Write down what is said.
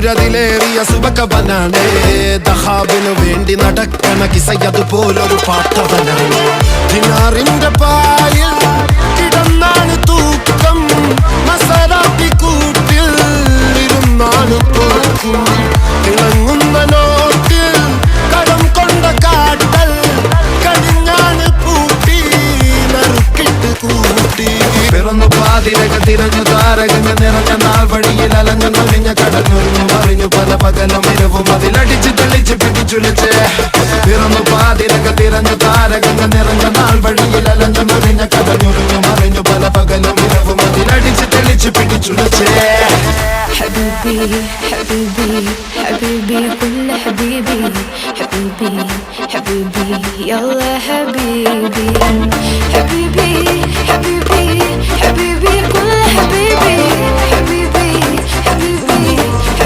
സൂര്യതിലേറിയ സുബകവനാണ് ദഹാബിനു വേണ്ടി നടക്കണ കിസയതുപോലൊരു പാട്ടവനാണ് ദിനാറിന്റെ പായിൽ കിടന്നാണ് തൂക്കം മസറാത്തി കൂട്ടിൽ ഇരുന്നാണ് തോക്കും തിളങ്ങുന്ന നോട്ടിൽ കടം കൊണ്ട കാട്ടൽ കടിഞ്ഞാണ് പൂട്ടി നറുക്കിട്ട് കൂട്ടി പിറന്നു പാതിരക തിരഞ്ഞു താരകങ്ങൾ നിറഞ്ഞ നാൾ വഴിയിൽ അലഞ്ഞു നൊലിഞ്ഞ കടഞ്ഞൊരിഞ്ഞു മറിഞ്ഞു പല പകലും ഇരവും അതിലടിച്ച് തെളിച്ച് പിടിച്ചുലിച്ച് പിറന്നു പാതിരക തിരഞ്ഞു താരകങ്ങൾ നിറഞ്ഞ നാൾ വഴിയിൽ അലഞ്ഞു നൊലിഞ്ഞ കടഞ്ഞൊരിഞ്ഞു മറിഞ്ഞു പല പകലും ഇരവും അതിലടിച്ച് തെളിച്ച് പിടിച്ചുലിച്ച് حبيبي حبيبي حبيبي كل حبيبي حبيبي حبيبي يلا حبيبي حبيبي